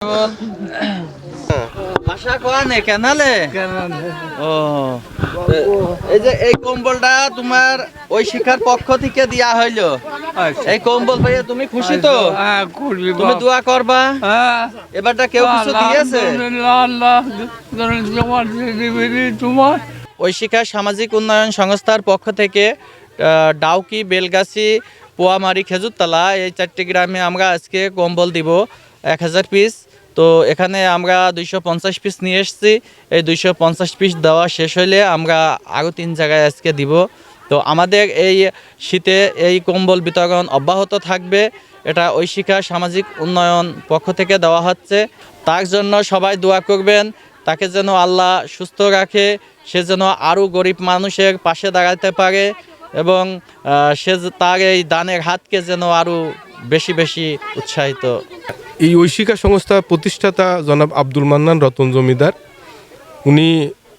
ছাগল বাসা কোয়ানে কেনালে ও এই যে এই কম্বলটা তোমার ওই শিক্ষার পক্ষ থেকে দেয়া হইলো। এই কম্বল পাইয়ে তুমি খুশি তো? তুমি দোয়া করবা এবারটা কেউ কিছু দিয়েছে? ঐশিকা সামাজিক উন্নয়ন সংস্থার পক্ষ থেকে ডাউকি, বেলগাছি, পোয়ামারি, খেজুরতলা এই 4টি গ্রামে আমরা আজকে কম্বল দিব 1000 পিস। তো এখানে আমরা 250 পিস নিয়ে এসেছি। এই 250 পিস দেওয়া শেষ হইলে আমরা আরও 3 জায়গায় আজকে দিব। তো আমাদের এই শীতে এই কম্বল বিতরণ অব্যাহত থাকবে। এটা ঐশিকা সামাজিক উন্নয়ন পক্ষ থেকে দেওয়া হচ্ছে। তার জন্য সবাই দোয়া করবেন, তাকে যেন আল্লাহ সুস্থ রাখে, সে যেন আরও গরিব মানুষের পাশে দাঁড়াতে পারে এবং সে তার এই দানের হাতকে যেন আরও বেশি বেশি উৎসাহিত। এই ঐশিকা সংস্থা প্রতিষ্ঠাতা জনাব আব্দুল মান্নান রতন জমিদার,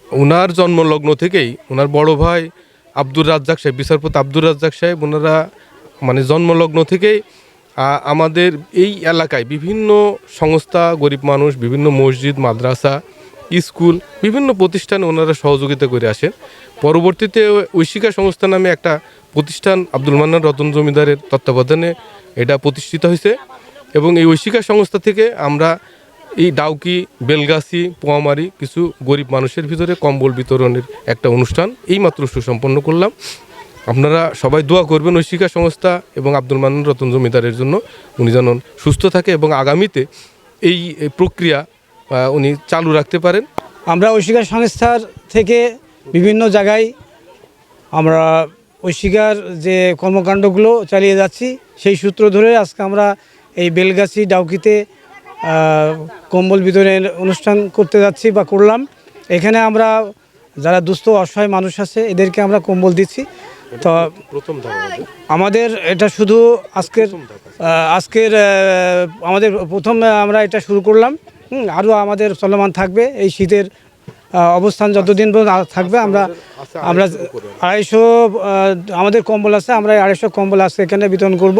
উনার জন্মলগ্ন থেকেই ওনার বড় ভাই আব্দুর রাজ্জাক সাহেব, বিচারপতি আব্দুর রাজ্জাক সাহেব, ওনারা মানে জন্মলগ্ন থেকেই আমাদের এই এলাকায় বিভিন্ন সংস্থা, গরিব মানুষ, বিভিন্ন মসজিদ, মাদ্রাসা, স্কুল, বিভিন্ন প্রতিষ্ঠানে ওনারা সহযোগিতা করে আসেন। পরবর্তীতে ঐশিকা সংস্থা নামে একটা প্রতিষ্ঠান আব্দুল মান্নান রতন জমিদারের তত্ত্বাবধানে এটা প্রতিষ্ঠিত হয়েছে এবং এই ঐশিকা সংস্থা থেকে আমরা এই ডাউকি, বেলগাছি, পোয়ামারি কিছু গরিব মানুষের ভিতরে কম্বল বিতরণের একটা অনুষ্ঠান এইমাত্র সুসম্পন্ন করলাম। আপনারা সবাই দোয়া করবেন ঐশিকা সংস্থা এবং আব্দুল মান্নান রতন জমিদারের জন্য, উনি যেন সুস্থ থাকে এবং আগামীতে এই প্রক্রিয়া উনি চালু রাখতে পারেন। আমরা ঐশিকা সংস্থার থেকে বিভিন্ন জায়গায় আমরা ঐশিকার যে কর্মকাণ্ডগুলো চালিয়ে যাচ্ছি, সেই সূত্র ধরে আজকে আমরা এই বেলগাছি, ডাউকিতে কম্বল বিতরণের অনুষ্ঠান করতে যাচ্ছি বা করলাম। এখানে আমরা যারা দুস্থ অসহায় মানুষ আছে এদেরকে আমরা কম্বল দিচ্ছি। তো আমাদের এটা শুধু আজকের আমাদের প্রথম আমরা এটা শুরু করলাম। আরও আমাদের চলমান থাকবে এই শীতের অবস্থান যতদিন পর্যন্ত থাকবে। আমরা 250 আমাদের কম্বল আছে, আমরা 250 কম্বল আজকে এখানে বিতরণ করব।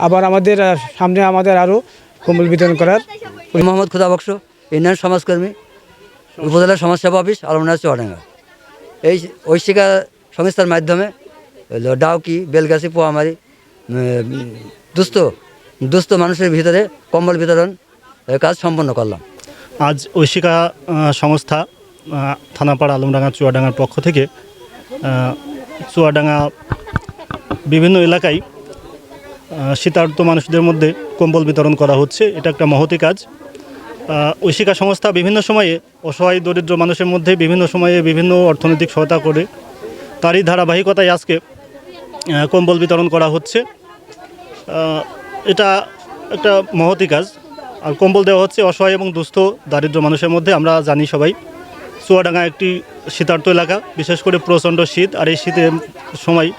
আবার আমাদের সামনে আমাদের আরও কম্বল বিতরণ করার। মোহাম্মদ খুদা বক্স, ইউনিয়ন সমাজকর্মী, উপজেলা সমাজসেবা অফিস, আলমডাঙ্গা, চুয়াডাঙ্গা। এই ঐশিকা সংস্থার মাধ্যমে ডাউকি, বেলগাছি, পোয়ামারি দুস্থ মানুষের ভিতরে কম্বল বিতরণ কাজ সম্পন্ন করলাম। আজ ঐশিকা সংস্থা থানাপাড়া, আলমডাঙ্গা, চুয়াডাঙ্গার পক্ষ থেকে চুয়াডাঙ্গা বিভিন্ন এলাকায় শীতার্ত মানুষদের মধ্যে কম্বল বিতরণ করা হচ্ছে। এটা একটা মহতি কাজ। ঐশিকা সংস্থা বিভিন্ন সময়ে অসহায় দরিদ্র মানুষের মধ্যে বিভিন্ন সময়ে বিভিন্ন অর্থনৈতিক সহায়তা করে, তারই ধারাবাহিকতায় আজকে কম্বল বিতরণ করা হচ্ছে। এটা একটা মহতি কাজ। আর কম্বল দেওয়া হচ্ছে অসহায় এবং দুস্থ দারিদ্র মানুষের মধ্যে। আমরা জানি সবাই চুয়াডাঙ্গা একটি শীতার্ত এলাকা, বিশেষ করে প্রচণ্ড শীত। আর এই শীতের সময়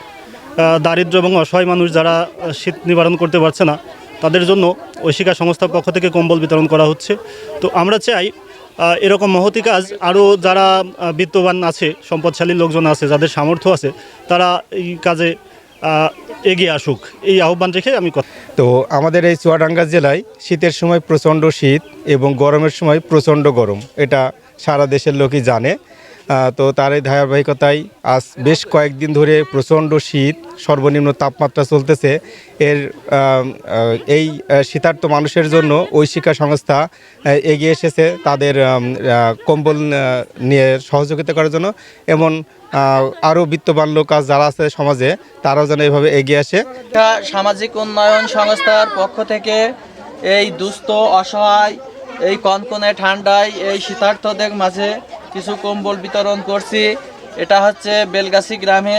দারিদ্র এবং অসহায় মানুষ যারা শীত নিবারণ করতে পারছে না, তাদের জন্য ঐশিকা সংস্থার পক্ষ থেকে কম্বল বিতরণ করা হচ্ছে। তো আমরা চাই এরকম মহতি কাজ আরও যারা বিত্তবান আছে, সম্পদশালী লোকজন আছে, যাদের সামর্থ্য আছে, তারা এই কাজে এগিয়ে আসুক, এই আহ্বান রেখে আমি কথা। তো আমাদের এই চুয়াডাঙ্গা জেলায় শীতের সময় প্রচণ্ড শীত এবং গরমের সময় প্রচণ্ড গরম, এটা সারা দেশের লোকই জানে। তো তার এই ধারাবাহিকতায় আজ বেশ কয়েকদিন ধরে প্রচণ্ড শীত, সর্বনিম্ন তাপমাত্রা চলতেছে। এই শীতার্ত মানুষের জন্য ঐশিকা সংস্থা এগিয়ে এসেছে তাদের কম্বল নিয়ে সহযোগিতা করার জন্য। এমন আরও বিত্তবান লোক যারা আছে সমাজে, তারাও যেন এভাবে এগিয়ে আসে। সামাজিক উন্নয়ন সংস্থার পক্ষ থেকে এই দুস্থ, অসহায়, এই কনকনে ঠান্ডায় এই শীতার্তদের মাঝে কিছু কম্বল বিতরণ করছি। এটা হচ্ছে বেলগাছি গ্রামে।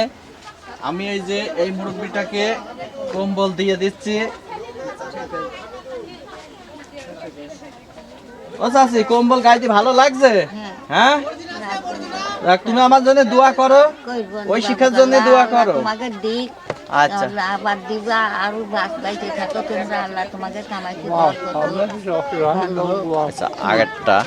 আমি এই যে এই মুরব্বিটাকে কম্বল দিয়ে দিচ্ছি। ও চাচি, কম্বল গাইতে ভালো লাগছে? হ্যাঁ, তুমি আমার জন্য দোয়া করো, ওই শিক্ষার জন্য দোয়া করো। আচ্ছা, আবার দিবা আরো বাঁচতে থাকো তোমরা, আল্লাহ তোমাকে কামাইতে। আচ্ছা, আগেরটা